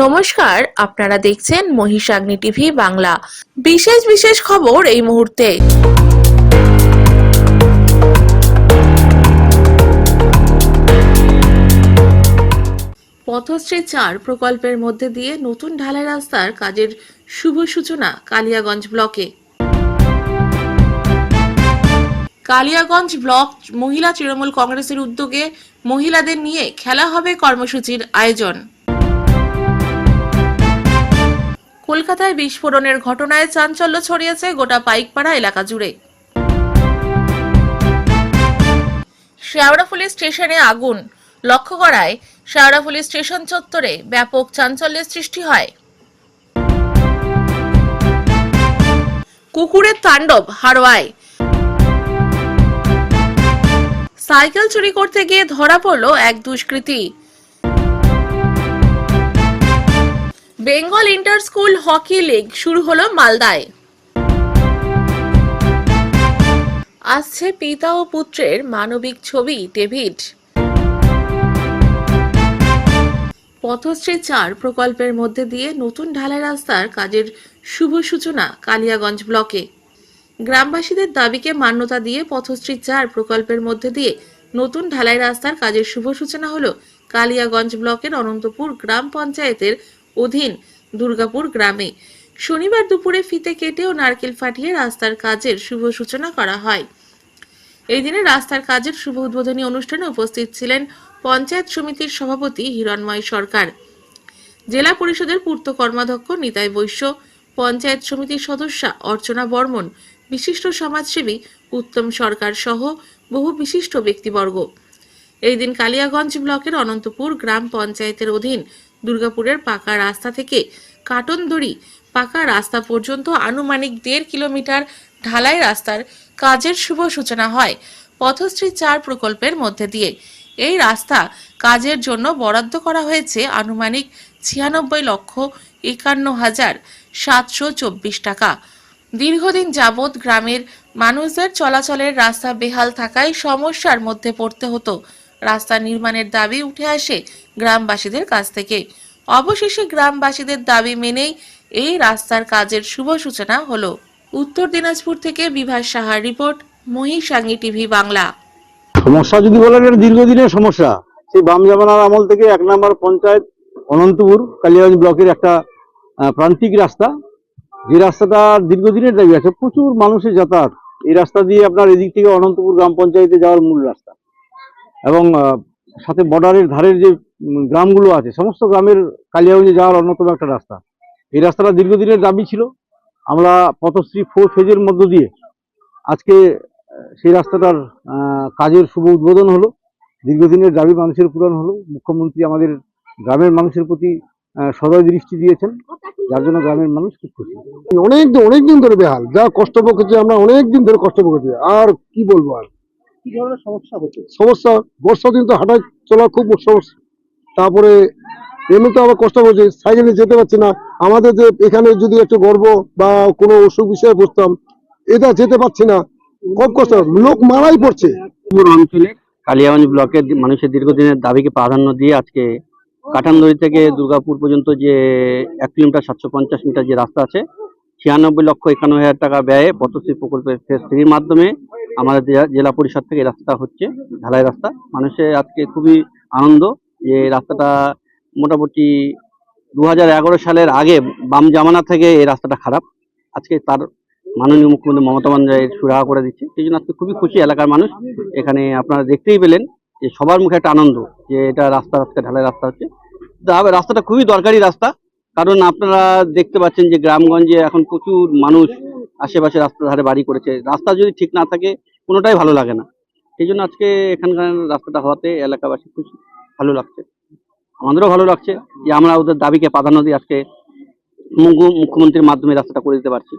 নমস্কার, আপনারা দেখছেন মহিষাগ্নি টিভি বাংলা। বিশেষ বিশেষ খবর এই মুহূর্তে। পথশ্রী 4 প্রকল্পের মধ্যে দিয়ে নতুন ঢালাই রাস্তার কাজের শুভ সূচনা কালিয়াগঞ্জ ব্লকে। কালিয়াগঞ্জ ব্লক মহিলা তৃণমূল কংগ্রেসের উদ্যোগে মহিলাদের নিয়ে খেলা হবে কর্মসূচির আয়োজন। কলকাতায় বিস্ফোরণের ঘটনায় চাঞ্চল্য ছড়িয়েছে গোটা পাইকপাড়া এলাকা জুড়ে। শেওড়াফুলি স্টেশনে আগুন লক্ষ্য করায় শেওড়াফুলি স্টেশন চত্বরে ব্যাপক চাঞ্চল্যের সৃষ্টি হয়। কুকুরের তাণ্ডব হাড়োয়ায়। সাইকেল চুরি করতে গিয়ে ধরা পড়ল এক দুষ্কৃতী। Bengal inter school hockey league শুরু হলো মালদায়। আসছে পিতা ও পুত্রের মানবিক ছবি ডেভিড। পথশ্রী 4 প্রকল্পের মধ্যে দিয়ে নতুন ঢালাই রাস্তার কাজের শুভ সূচনা কালিয়াগঞ্জ ব্লকে। গ্রামবাসীদের দাবিকে মান্যতা দিয়ে পথশ্রী 4 প্রকল্পের মধ্যে দিয়ে নতুন ঢালাই রাস্তার কাজের শুভ সূচনা হলো কালিয়াগঞ্জ ব্লকের অনন্তপুর গ্রাম পঞ্চায়েতের অধীন দুর্গাপুর গ্রামে। শনিবার দুপুরে ফিতে কেটে ও নারকেল ফাটিয়ে রাস্তার কাজের শুভ সূচনা করা হয়। এই দিনে রাস্তার কাজের শুভ উদ্বোধনী অনুষ্ঠানে উপস্থিত ছিলেন পঞ্চায়েত সমিতির সভাপতি হিরণময় সরকার, জেলা পরিষদের পূর্ত কর্মাধ্যক্ষ নিতাই বৈশ্য, পঞ্চায়েত সমিতির সদস্যা অর্চনা বর্মন, বিশিষ্ট সমাজসেবী উত্তম সরকার সহ বহু বিশিষ্ট ব্যক্তিবর্গ। এই দিন কালিয়াগঞ্জ ব্লকের অনন্তপুর গ্রাম পঞ্চায়েতের অধীন দুর্গাপুরের পাকা রাস্তা থেকে কাটনদড়ি পাকা রাস্তা পর্যন্ত আনুমানিক 1.5 কিলোমিটার ঢালাই রাস্তার কাজের শুভ সূচনা হয় পথশ্রী 4 প্রকল্পের মধ্যে দিয়ে। এই রাস্তা কাজের জন্য বরাদ্দ করা হয়েছে আনুমানিক 96,51,724 টাকা। দীর্ঘদিন যাবৎ গ্রামের মানুষদের চলাচলের রাস্তা বেহাল থাকায় সমস্যার মধ্যে পড়তে হতো। রাস্তা নির্মাণের দাবি উঠে আসে গ্রামবাসীদের কাছ থেকে। অবশেষে গ্রামবাসীদের দাবি মেনেই এই রাস্তার কাজের শুভ সূচনা হলো। উত্তর দিনাজপুর থেকে বিভাস সাহার রিপোর্ট, মহিষাগ্নি টিভি বাংলা। সমস্যা যদি বলেন, এটা দীর্ঘদিনের সমস্যা। সেই বাম জামানার আমল থেকে 1 নম্বর পঞ্চায়েত অনন্তপুর কালিয়াগঞ্জ ব্লকের একটা প্রান্তিক রাস্তা, যে রাস্তাটা দীর্ঘদিনের দাবি আছে। প্রচুর মানুষের যাতায়াত এই রাস্তা দিয়ে। আপনার এদিক থেকে অনন্তপুর গ্রাম পঞ্চায়েতে যাওয়ার মূল রাস্তা এবং সাথে বর্ডারের ধারের যে গ্রামগুলো আছে, সমস্ত গ্রামের কালিয়াগঞ্জে যাওয়ার অন্যতম একটা রাস্তা। এই রাস্তাটা দীর্ঘদিনের দাবি ছিল। আমরা পথশ্রী 4 ফেজের মধ্য দিয়ে আজকে সেই রাস্তাটার কাজের শুভ উদ্বোধন হলো। দীর্ঘদিনের দাবি মানুষের পূরণ হলো। মুখ্যমন্ত্রী আমাদের গ্রামের মানুষের প্রতি সদয় দৃষ্টি দিয়েছেন, যার জন্য গ্রামের মানুষ খুব খুশি। অনেকদিন ধরে বেহাল, যা কষ্ট ভোগেছি আমরা, অনেকদিন ধরে কষ্ট ভোগেছি। আর কি বলবো, আর কি ধরনের সমস্যা হচ্ছে? সমস্যা বর্ষা দিন তো হাঁটা চলা খুব সমস্যা। তারপরে এমনিতে আবার কষ্ট হচ্ছে, সাইকেলে যেতে পারছি না। আমাদের যে এখানে যদি একটু গর্ব বা কোনো অসুখ বিষয়ে বসতাম, এটা যেতে পারছি না, খুব কষ্ট। লোক মারাই পড়ছে। অঞ্চলে কালিয়াগঞ্জ ব্লকের মানুষের দীর্ঘদিনের দাবিকে প্রাধান্য দিয়ে আজকে কাটানদড়ি থেকে দুর্গাপুর পর্যন্ত যে 1 কিলোমিটার 750 মিটার যে রাস্তা আছে, 96,91,000 টাকা ব্যয়ে পথশ্রী প্রকল্পের ফেজ 3 মাধ্যমে আমাদের জেলা পরিষদ থেকে এই রাস্তাটা হচ্ছে ঢালাই রাস্তা। মানুষের আজকে খুবই আনন্দ যে রাস্তাটা মোটামুটি 2011 সালের আগে বাম জামানা থেকে এই রাস্তাটা খারাপ। আজকে তার মাননীয় মুখ্যমন্ত্রী মমতা বন্দ্যোপাধ্যায় সুরাহা করে দিচ্ছে। সেই জন্য আজকে খুবই খুশি এলাকার মানুষ। এখানে আপনারা দেখতেই পেলেন যে সবার মুখে একটা আনন্দ যে এটা রাস্তা আজকে ঢালাই রাস্তা হচ্ছে। রাস্তাটা খুবই দরকারি রাস্তা, কারণ আপনারা দেখতে পাচ্ছেন যে গ্রামগঞ্জে এখন প্রচুর মানুষ আশেপাশে রাস্তার ধারে বাড়ি করেছে। রাস্তা যদি ঠিক না থাকে কোনোটাই ভালো লাগে না। সেই জন্য আজকে এখানকার রাস্তাটা হওয়াতে এলাকাবাসী খুশি, ভালো লাগছে। আমাদেরও ভালো লাগছে যে আমরা ওদের দাবিকে প্রাধান্য দিয়ে আজকে মুখ্যমন্ত্রীর মাধ্যমে রাস্তাটা করে দিতে পারছি।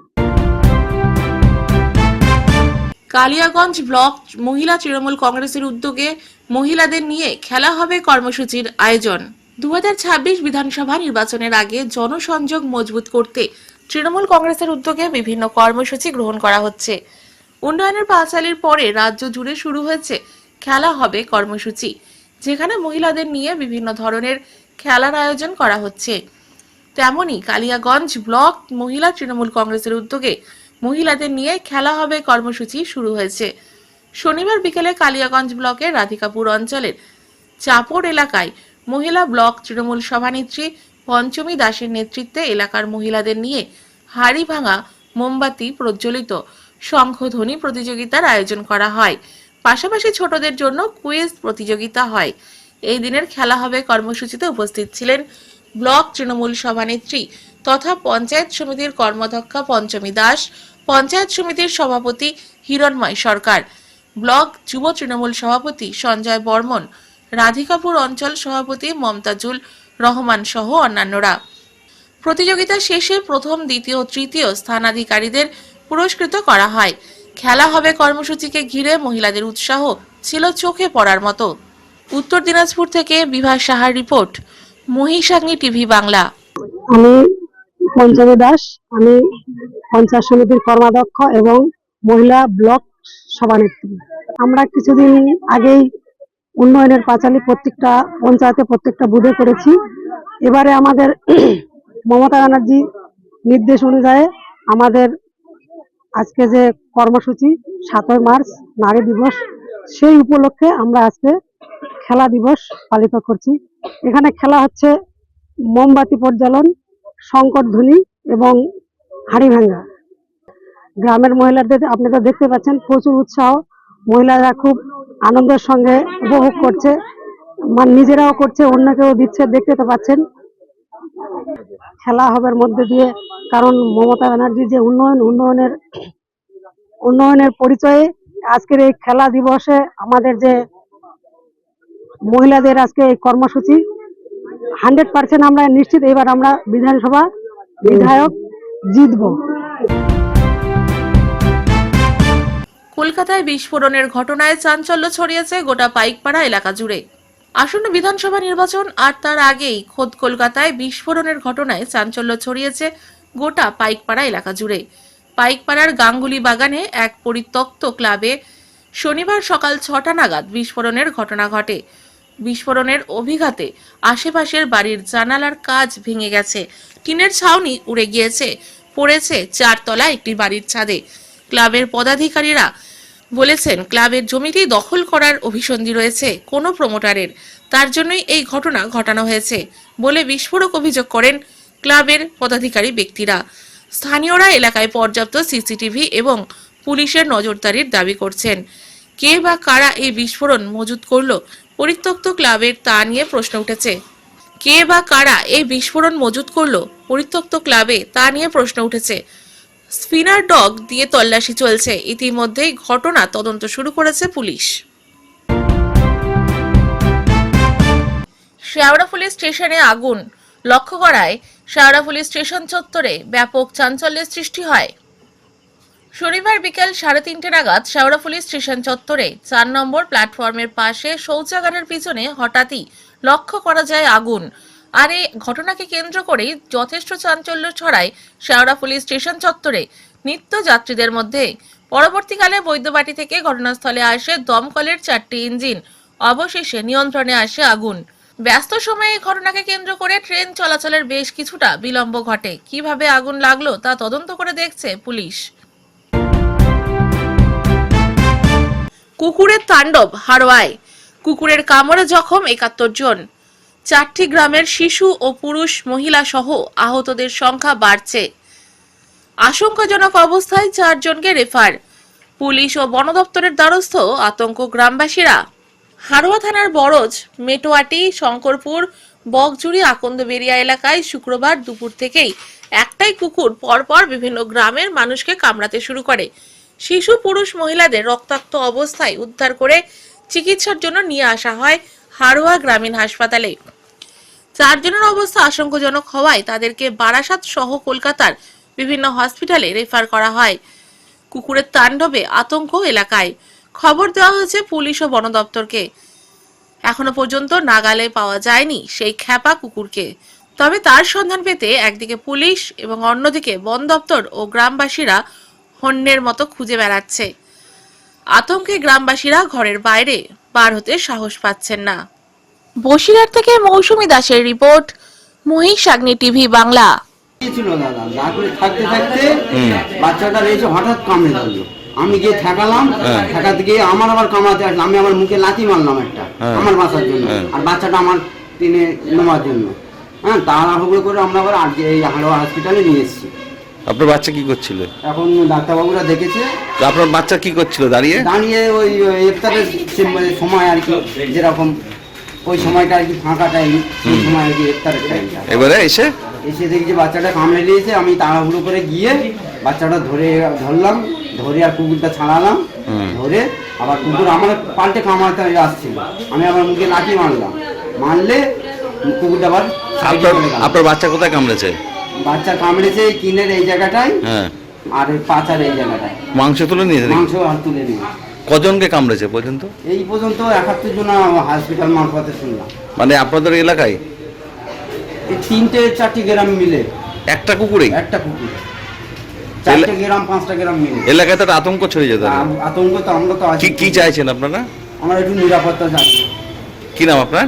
কালিয়াগঞ্জ ব্লক মহিলা তৃণমূল কংগ্রেসের উদ্যোগে মহিলাদের নিয়ে খেলা হবে কর্মসূচির আয়োজন। 2026 বিধানসভা নির্বাচনের আগে জনসংযোগ মজবুত করতে তৃণমূল কংগ্রেসের উদ্যোগে বিভিন্ন কর্মসূচি গ্রহণ করা হচ্ছে। উন্নয়নের পাঁচালীর পরে রাজ্য জুড়ে শুরু হয়েছে খেলা হবে কর্মসূচি, যেখানে মহিলাদের নিয়ে বিভিন্ন ধরনের খেলার আয়োজন করা হচ্ছে। তেমনি কালিয়াগঞ্জ ব্লক মহিলা তৃণমূল কংগ্রেসের উদ্যোগে মহিলাদের নিয়ে খেলা হবে কর্মসূচি শুরু হয়েছে। শনিবার বিকেলে কালিয়াগঞ্জ ব্লকের রাধিকাপুর অঞ্চলের চাপড় এলাকায় মহিলা ব্লক তৃণমূল সভানেত্রী পঞ্চমী দাসের নেতৃত্বে এলাকার মহিলাদের নিয়ে হাড়ি ভাঙা, মোমবাতি প্রজ্বলিত, শঙ্খধ্বনি প্রতিযোগিতার আয়োজন করা হয়। পাশাপাশি ছোটদের জন্য কুইজ প্রতিযোগিতা হয়। এই দিনের খেলা হবে কর্মসূচিতে উপস্থিত ছিলেন ব্লক তৃণমূল সভানেত্রী তথা পঞ্চায়েত সমিতির কর্মাধ্যক্ষা পঞ্চমী দাস, পঞ্চায়েত সমিতির সভাপতি হিরণময় সরকার, ব্লক যুব তৃণমূল সভাপতি সঞ্জয় বর্মন, রাধিকাপুর অঞ্চল সভাপতি মমতাজুল রহমান সহ অন্যান্যরা। প্রতিযোগিতা শেষে প্রথম, দ্বিতীয় ও তৃতীয় স্থানাধিকারীদের পুরস্কৃত করা হয়। খেলা হবে কর্মসূচিকে ঘিরে মহিলাদের উৎসাহ ছিল চোখে পড়ার মতো। উত্তর দিনাজপুর থেকে বিভা সাহার রিপোর্ট, মহিষাগ্নি টিভি বাংলা। আমি পঞ্চমী দাস, আমি পঞ্চায়েত সমিতির কর্মাধ্যক্ষ এবং মহিলা ব্লক সভানেত্রী। আমরা কিছুদিন আগেই উন্নয়নের পাঁচালী প্রত্যেকটা পঞ্চায়েতে প্রত্যেকটা বুথে করেছি। এবারে আমাদের মমতা ব্যানার্জি নির্দেশ অনুযায়ী আমাদের আজকে যে কর্মসূচি 7ই মার্চ নারী দিবস, সেই উপলক্ষে আমরা আজকে খেলা দিবস পালিত করছি। এখানে খেলা হচ্ছে মোমবাতি প্রজ্বলন, শঙ্করধ্বনি এবং হাড়ি ভাঙা। গ্রামের মহিলাদের আপনারা দেখতে পাচ্ছেন প্রচুর উৎসাহ, মহিলারা খুব আনন্দের সঙ্গে উপভোগ করছে, মানে নিজেরাও করছে, অন্যকেও দিচ্ছে, দেখতে তো পাচ্ছেন। খেলা হবার মধ্যে দিয়ে, কারণ মমতা ব্যানার্জি যে উন্নয়নের পরিচয়ে আজকের এই খেলা দিবসে আমাদের যে মহিলাদের আজকে এই কর্মসূচি 100% আমরা নিশ্চিত এবার আমরা বিধানসভা বিধায়ক জিতবো। কলকাতায় বিস্ফোরণের ঘটনায় চাঞ্চল্য ছড়িয়েছে গোটা পাইকপাড়া এলাকা জুড়ে। আসন্ন বিধানসভা নির্বাচন আর তার আগেই খোদ কলকাতায় বিস্ফোরণের ঘটনায় চাঞ্চল্য ছড়িয়েছে গোটা পাইকপাড়া এলাকা জুড়ে। পাইকপাড়ার গাঙ্গুলি বাগানে এক পরিত্যক্ত ক্লাবে শনিবার সকাল 6টা নাগাদ বিস্ফোরণের ঘটনা ঘটে। বিস্ফোরণের অভিঘাতে আশেপাশের বাড়ির জানালার কাঁচ ভেঙে গেছে, টিনের ছাউনি উড়ে গিয়েছে, পড়েছে 4 তলা একটি বাড়ির ছাদে। ক্লাবের পদাধিকারীরা বলেছেন, ক্লাবের জমিটি দখল করার অভিসন্ধি রয়েছে কোনো প্রমোটারের, তার জন্যই এই ঘটনা ঘটানো হয়েছে বলে বিস্ফোরক অভিযোগ করেন ক্লাবের পদাধিকারী ব্যক্তিরা। স্থানীয়রা এলাকায় পর্যাপ্ত সিসিটিভি এবং পুলিশের নজরদারির দাবি করছেন। কে বা কারা এই বিস্ফোরণ মজুত করলো পরিত্যক্ত ক্লাবের, তা নিয়ে প্রশ্ন উঠেছে। কে বা কারা এই বিস্ফোরণ মজুত করলো পরিত্যক্ত ক্লাবে, তা নিয়ে প্রশ্ন উঠেছে। স্পিনার ডগ দিয়ে তল্লাশি চলছে। ইতিমধ্যেই ঘটনা তদন্ত শুরু করেছে পুলিশ। শেওড়াফুলি স্টেশনে আগুন লক্ষ্য করায় শেওড়াফুলি স্টেশন চত্বরে ব্যাপক চাঞ্চল্যের সৃষ্টি হয়। শনিবার বিকেল 3:30 নাগাদ শেওড়াফুলি স্টেশন চত্বরে 4 নম্বর প্ল্যাটফর্মের পাশে শৌচাগারের পিছনে হঠাৎই লক্ষ্য করা যায় আগুন। আর এই ঘটনাকে কেন্দ্র করেই যথেষ্ট চাঞ্চল্য ছড়ায় শেওড়াফুলি স্টেশন চত্বরে নিত্য যাত্রীদের মধ্যে। পরবর্তীকালে বৈদ্যবাটি থেকে ঘটনাস্থলে আসে দমকলের 4টি ইঞ্জিন। অবশেষে নিয়ন্ত্রণে আসে আগুন। ব্যস্ত সময়ে এই ঘটনাকে কেন্দ্র করে ট্রেন চলাচলের বেশ কিছুটা বিলম্ব ঘটে। কিভাবে আগুন লাগলো তা তদন্ত করে দেখছে পুলিশ। কুকুরের তাণ্ডব হাড়োয়ায়, কুকুরের কামড়ে জখম 71 জন। 4টি গ্রামের শিশু ও পুরুষ মহিলা সহ আহতদের সংখ্যা বাড়ছে। আশঙ্কাজনক অবস্থায় 4 জনকে রেফার। পুলিশ ও বন দপ্তরের দ্বারস্থ আতঙ্ক গ্রামবাসীরা। হাড়োয়া থানার বরজ, মেটোয়াটি, শঙ্করপুর, বকজুড়ি, আকন্দবেরিয়া এলাকায় শুক্রবার দুপুর থেকেই একটাই কুকুর পরপর বিভিন্ন গ্রামের মানুষকে কামড়াতে শুরু করে। শিশু, পুরুষ, মহিলাদের রক্তাক্ত অবস্থায় উদ্ধার করে চিকিৎসার জন্য নিয়ে আসা হয় হাড়োয়া গ্রামীণ হাসপাতালে। 4 জনের অবস্থা আশঙ্কাজনক হওয়ায় তাদেরকে বারাসাত সহ কলকাতার বিভিন্ন হসপিটালে রেফার করা হয়। কুকুরের তাণ্ডবে আতঙ্ক এলাকায়। খবর দেওয়া হয়েছে পুলিশ ও বন দপ্তরকে। এখনো পর্যন্ত নাগালে পাওয়া যায়নি সেই খ্যাপা কুকুরকে। তবে তার সন্ধান পেতে একদিকে পুলিশ এবং অন্যদিকে বন দপ্তর ও গ্রামবাসীরা হন্যের মতো খুঁজে বেড়াচ্ছে। আতঙ্কে গ্রামবাসীরা ঘরের বাইরে বার হতে সাহস পাচ্ছেন না। বসিরহাট থেকে মৌসুমী দাসের রিপোর্ট, মহিষাগ্নি টিভি বাংলা। ছিল দাদা, না করে থাকতে থাকতে বাচ্চাটা রয়েছে হঠাৎ কামড়ে ধরলো। আমি গিয়ে ঠেকালাম, ঠেকাতে গিয়ে আমার আবার কামড়াতে আসলো। আমি আমার মুখে লাথি মারলাম একটা, আমার বাঁচার জন্য, আর বাচ্চাটা আমার টেনে নেওয়ার জন্য। হ্যাঁ, তাড়াহুড়ো করে আমরা আবার এই হাড়োয়া হসপিটালে নিয়ে এসেছি। আপনার বাচ্চা কি করছিল? এখন ডাক্তারবাবুরা দেখেছে। তো আপনার বাচ্চা কি করছিল দাঁড়িয়ে? দাঁড়িয়ে ওই ইফতারের সময় আর কি, যেরকম ওই সময়টা আর কি ফাঁকা টাইম, ওই সময় আর কি ইফতারের টাইমটা। এবারে এসে দেখি যে বাচ্চাটা কামড়ে দিয়েছে। আমি তাড়াহুড়ো করে গিয়ে বাচ্চাটা ধরলাম, ধরে আর কুকুরটা ছাড়ালাম। ধরে আবার কুকুর আমার পাল্টে কামড়াতে আসছিল। আমি আবার মুখে লাঠি মারলে কুকুরটা আবার আপনার বাচ্চা কোথায় কামড়েছে? বাচ্চা কামড়েছে কিনের এই জায়গাটায়, আর পাচার এই জায়গাটায়। মাংস তুলে নিয়েছে? মাংস আর তুলে নিয়ে। কজনকে কামড়েছে পর্যন্ত? এই পর্যন্ত 71 জন হসপিটাল মারফতে শুনলাম। মানে আপনাদের এলাকায় এই 3-4টি গ্রাম মিলে একটা কুকুরে? একটা কুকুর, 4টে গ্রাম 5টা গ্রাম মিলে। এলাকায় তো আতঙ্ক ছড়িয়ে যেত। আতঙ্ক তো আমরা তো আছি। কি চাইছেন আপনারা? আমরা একটু নিরাপত্তা চাচ্ছি। কি নাম আপনার?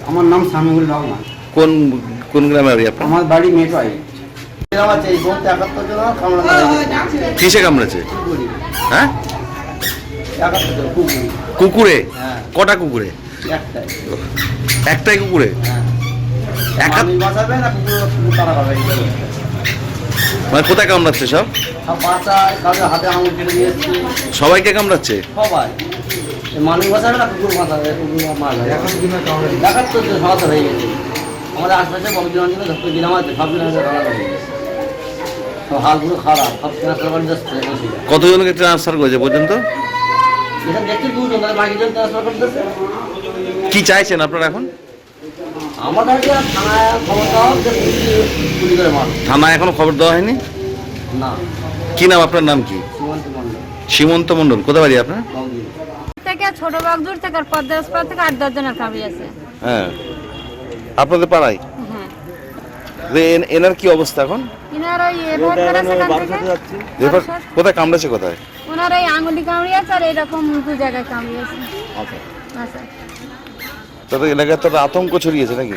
আমার নাম সামিউল রহমান। কোন গ্রামে বাড়ি আপনার? আমার বাড়ি মেটুয়াই। কিসে কামড়েছে? হ্যাঁ, 71 জন কুকুরে। কটা কুকুরে? একটাই কুকুরে? মানে কোথায় কামড়াচ্ছে সব? হাতে আঙুল কেটে দিয়েছে। সবাইকে কামড়াচ্ছে? সবাই মানুষ বাঁচাবে না, কুকুর বাঁচাবে। দেখার তো সহজ হয়ে গেছে। আমাদের আশপাশে বড়দিন অঞ্চলে যত গ্রাম আছে সব গ্রামে হালগুলো খারাপ, সব ট্রান্সফার করে যাচ্ছে। কতজনকে ট্রান্সফার করেছে পর্যন্ত? এখানে দেখছি 2 জন, বাকিজন ট্রান্সফার করতেছে। কি চাইছেন আপনারা এখন? আমার কাছে থানায় খবর দাও যে গুলি করে মার। থানায় এখনো খবর দেওয়া হয়নি? না। কি নাম আপনার? নাম কি? সীমান্ত মণ্ডল। সীমন্ত মণ্ডল। কোথায় বাড়ি আপনার? থেকে ছোট বাগদুর থেকে আর পদ্মাসপাড়া থেকে 8-10 জনের কামড়ি আছে। হ্যাঁ, আপনাদের পাড়ায়? হ্যাঁ। এনার কি অবস্থা এখন? ইনার ওই এভার করেছে কান থেকে। কোথায় কামড়েছে? কোথায়? ওনার এই আঙুলি কামড়ি আছে আর এরকম 2 জায়গায় কামড়ি আছে। আচ্ছা। তাতে এলাকায় তো আতঙ্ক ছড়িয়েছে নাকি?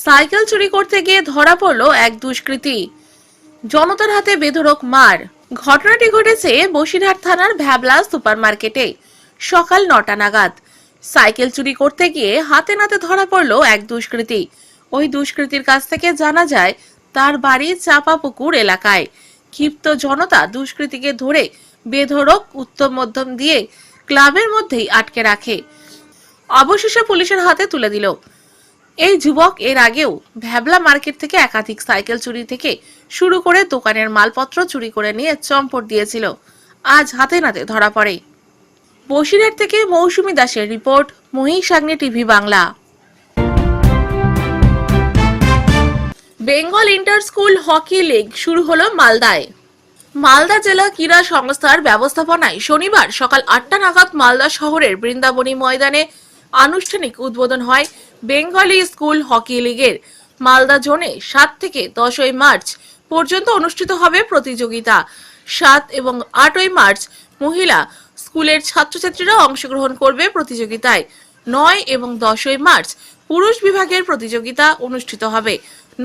সাইকেল চুরি করতে গিয়ে ধরা পড়লো এক দুষ্কৃতী, জনতার হাতে বেধড়ক মার। ঘটনাটি ঘটেছে বসিরহাট থানার ভ্যাবলা সুপারমার্কেটে সকাল 9টা নাগাদ। সাইকেল চুরি করতে গিয়ে হাতে নাতে ধরা পড়লো এক দুষ্কৃতী। ওই দুষ্কৃতীর কাছ থেকে জানা যায় তার বাড়ি চাপাপুকুর এলাকায়। ক্ষিপ্ত জনতা দুষ্কৃতীকে ধরে বেধড়ক উত্তম মধ্যম দিয়ে ক্লাবের মধ্যেই আটকে রাখে। অবশেষে পুলিশের হাতে তুলে দিল। এই যুবক এর আগেও ভ্যাবলা মার্কেট থেকে একাধিক সাইকেল চুরি থেকে শুরু করে দোকানের মালপত্র চুরি করে নিয়ে চম্পট দিয়েছিল। আজ হাতে নাতে ধরা পড়ে। বসিরহাট থেকে মৌসুমী দাসের report, Mahishagni TV Bangla. Bengal inter school hockey league শুরু হলো মালদায়। মালদা জেলা ক্রীড়া সংস্থার ব্যবস্থাপনায় শনিবার সকাল 8টা নাগাদ মালদা শহরের বৃন্দাবনী ময়দানে আনুষ্ঠানিক উদ্বোধন হয় বেঙ্গলি স্কুল হকি লিগের। মালদা জোনে 7 থেকে 10ই মার্চ পর্যন্ত অনুষ্ঠিত হবে প্রতিযোগিতা। 7 এবং 8ই মার্চ মহিলা স্কুলের ছাত্রছাত্রীরা অংশগ্রহণ করবে প্রতিযোগিতায়। 9 এবং 10ই মার্চ পুরুষ বিভাগের প্রতিযোগিতা অনুষ্ঠিত হবে।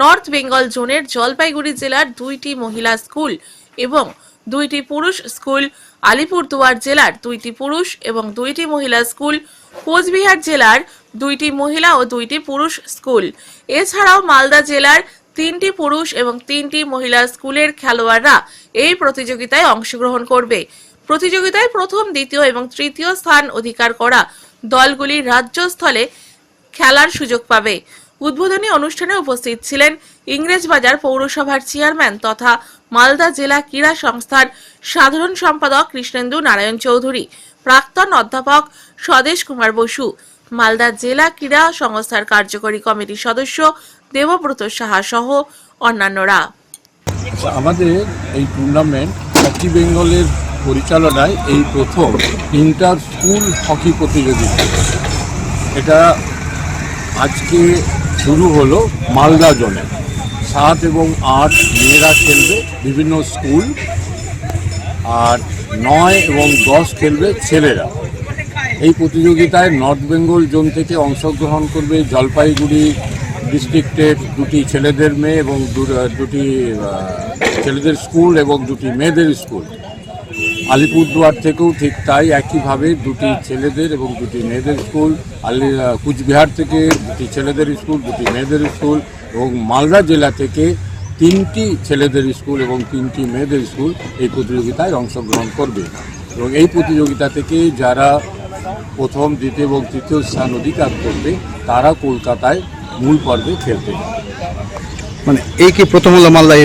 নর্থ বেঙ্গল জোনের জলপাইগুড়ি জেলার 2টি মহিলা স্কুল এবং 2টি পুরুষ স্কুল, আলিপুরদুয়ার জেলার 2টি পুরুষ এবং 2টি মহিলা স্কুল, কোচবিহার জেলার 2টি মহিলা ও 2টি পুরুষ স্কুল, এছাড়াও মালদা জেলার 3টি পুরুষ এবং 3টি মহিলা স্কুলের খেলোয়াড়রা এই প্রতিযোগিতায় অংশগ্রহণ করবে। প্রতিযোগিতায় প্রথম, দ্বিতীয় এবং তৃতীয় স্থান অধিকার করা দলগুলি রাজ্য স্থলে খেলার সুযোগ পাবে। উদ্বোধনী অনুষ্ঠানে উপস্থিত ছিলেন ইংরেজবাজার পৌরসভার চেয়ারম্যান তথা মালদা জেলা ক্রীড়া সংস্থার সাধারণ সম্পাদক কৃষ্ণেন্দু নারায়ণ চৌধুরী, প্রাক্তন অধ্যাপক স্বদেশ কুমার বসু, মালদা জেলা ক্রীড়া সংস্থার কার্যকরী কমিটির সদস্য দেবব্রত সাহা সহ অন্যান্যরা। আমাদের এই টুর্নামেন্ট হকি বেঙ্গলের পরিচালনায় এই প্রথম ইন্টার স্কুল হকি প্রতিযোগিতা। এটা আজকে শুরু হলো মালদা জোনে। 7 এবং 8 মেয়েরা খেলবে বিভিন্ন স্কুল, আর 9 এবং 10 খেলবে ছেলেরা। এই প্রতিযোগিতায় নর্থ বেঙ্গল জোন থেকে অংশগ্রহণ করবে জলপাইগুড়ি ডিস্ট্রিক্টের দুটি ছেলেদের মেয়ে এবং দুটি ছেলেদের স্কুল এবং দুটি মেয়েদের স্কুল। আলিপুরদুয়ার থেকেও ঠিক তাই একইভাবে দুটি ছেলেদের এবং দুটি মেয়েদের স্কুল, কুচবিহার থেকে দুটি ছেলেদের স্কুল, দুটি মেয়েদের স্কুল এবং মালদা জেলা থেকে 3টি ছেলেদের স্কুল এবং 3টি মেয়েদের স্কুল এই প্রতিযোগিতায় অংশগ্রহণ করবে। এবং এই প্রতিযোগিতা থেকে যারা প্রথম, দ্বিতীয় এবং তৃতীয় স্থান অধিকার করবে তারা কলকাতায় মূল পর্বে খেলবে। মানে এই কি প্রথম হলো মালদা?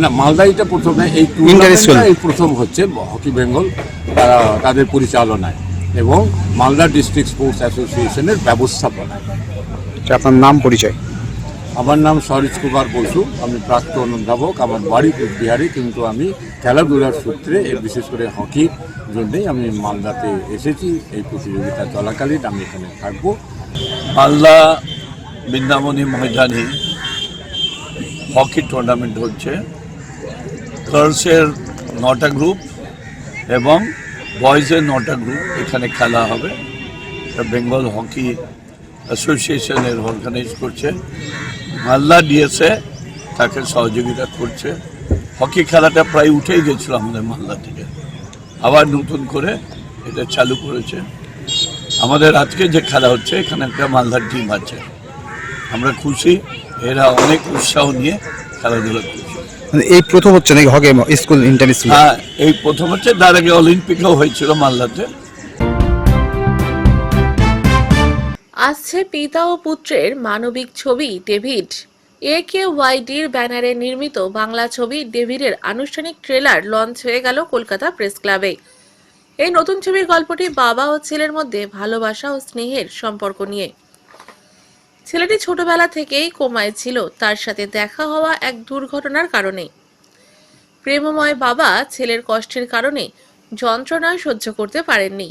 না, মালদা এটা প্রথম না, এই টুর্নামেন্টটা এই প্রথম হচ্ছে হকি বেঙ্গল তাদের পরিচালনায় এবং মালদা ডিস্ট্রিক্ট স্পোর্টস অ্যাসোসিয়েশনের ব্যবস্থাপনায়। আপনার নাম, পরিচয়? আমার নাম সরিজ কুমার বসু, আমি প্রাক্তন অধ্যাপক। আমার বাড়ি কুচবিহারে, কিন্তু আমি খেলাধুলার সূত্রে বিশেষ করে হকির জন্যেই আমি মালদাতে এসেছি। এই প্রতিযোগিতা চলাকালীন আমি এখানে থাকবো। মালদা বৃন্দাবনী ময়দানে হকি টুর্নামেন্ট হচ্ছে। গার্লসের 9টা গ্রুপ এবং বয়েজের 9টা গ্রুপ এখানে খেলা হবে। বেঙ্গল হকি অ্যাসোসিয়েশনের অর্গানাইজ করছে। মালদা ডিএসএ তাকে সহযোগিতা করছে। হকি খেলাটা প্রায় উঠেই গেছিল আমাদের মালদা থেকে, আবার নতুন করে এটা চালু করেছে। আমাদের আজকে যে খেলা হচ্ছে এখানে একটা মালদার টিম আছে, আমরা খুশি। এরা অনেক উৎসাহ নিয়ে খেলাধুলা করছে। এই প্রথম হচ্ছে নাকি হকি স্কুল ইন্টার স্কুল? হ্যাঁ, এই প্রথম হচ্ছে। তার আগে অলিম্পিকেও হয়েছিল মালদাতে। আসছে পিতা ও পুত্রের মানবিক ছবি ডেভিড। AKYDর ব্যানারে নির্মিত বাংলা ছবি ডেভিডের আনুষ্ঠানিক ট্রেলার লঞ্চ হয়ে গেল কলকাতা প্রেস ক্লাবে। এই নতুন ছবির গল্পটি বাবা ও ছেলের মধ্যে ভালোবাসা ও স্নেহের সম্পর্ক নিয়ে। ছেলেটি ছোটবেলা থেকেই কোমায় ছিল তার সাথে দেখা হওয়া এক দুর্ঘটনার কারণে। প্রেমময় বাবা ছেলের কষ্টের কারণে যন্ত্রণা সহ্য করতে পারেননি,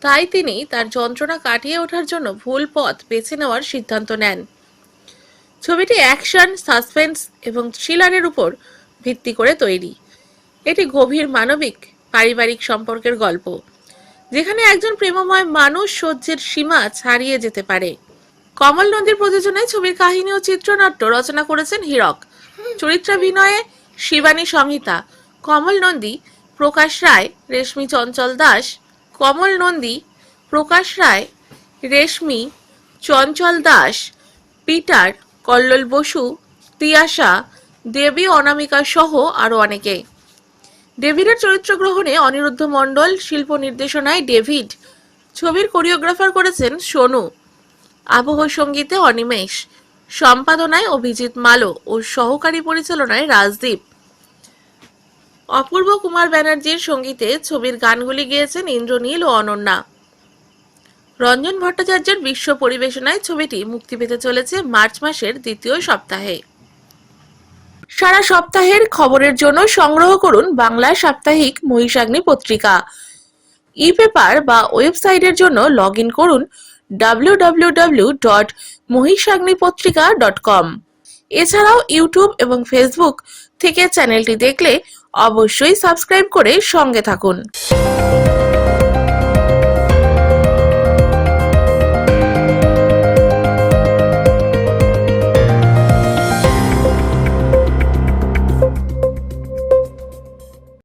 তাই তিনি তার যন্ত্রণা কাটিয়ে ওঠার জন্য ভুল পথ বেছে নেওয়ার সিদ্ধান্ত নেন। ছবিটি অ্যাকশন, সাসপেন্স এবং থ্রিলারের উপর ভিত্তি করে তৈরি। এটি গভীর মানবিক পারিবারিক সম্পর্কের গল্প, যেখানে একজন প্রেমময় মানুষ সহ্যের সীমা ছাড়িয়ে যেতে পারে। কমল নন্দীর প্রযোজনায় ছবির কাহিনী ও চিত্রনাট্য রচনা করেছেন হীরক। চরিত্রাভিনয়ে শিবানী সংহিতা, কমল নন্দী, প্রকাশ রায়, রেশমি চঞ্চল দাস, কমল নন্দী, প্রকাশ রায়, রেশমি চঞ্চল দাস, পিটার, কল্লোল বসু, তিয়াশা, দেবী অনামিকা সহ আরও অনেকে। ডেভিডের চরিত্র গ্রহণে অনিরুদ্ধ মণ্ডল, শিল্প নির্দেশনায় ডেভিড। ছবির কোরিওগ্রাফার করেছেন সোনু, আবহ সঙ্গীতে অনিমেষ, সম্পাদনায় অভিজিৎ মালো ও সহকারী পরিচালনায় রাজদীপ। অপূর্ব কুমার ব্যানার্জির সঙ্গীতে ছবির গানগুলি গেয়েছেন ইন্দ্রনীল ও অনন্যা। রঞ্জন ভট্টাচার্যের বিশ্ব পরিবেশনায় ছবিটি মুক্তি পেতে চলেছে মার্চ মাসের দ্বিতীয় সপ্তাহে। সারা সপ্তাহের খবরের জন্য সংগ্রহ করুন বাংলা সাপ্তাহিক মহিষাগ্নি পত্রিকা। ই-পেপার বা ওয়েবসাইটের জন্য লগ ইন করুন www.mohisagnipotrika.com। এছাড়াও ইউটিউব এবং ফেসবুক থেকে চ্যানেলটি দেখলে অবশ্যই সাবস্ক্রাইব করে সঙ্গে থাকুন।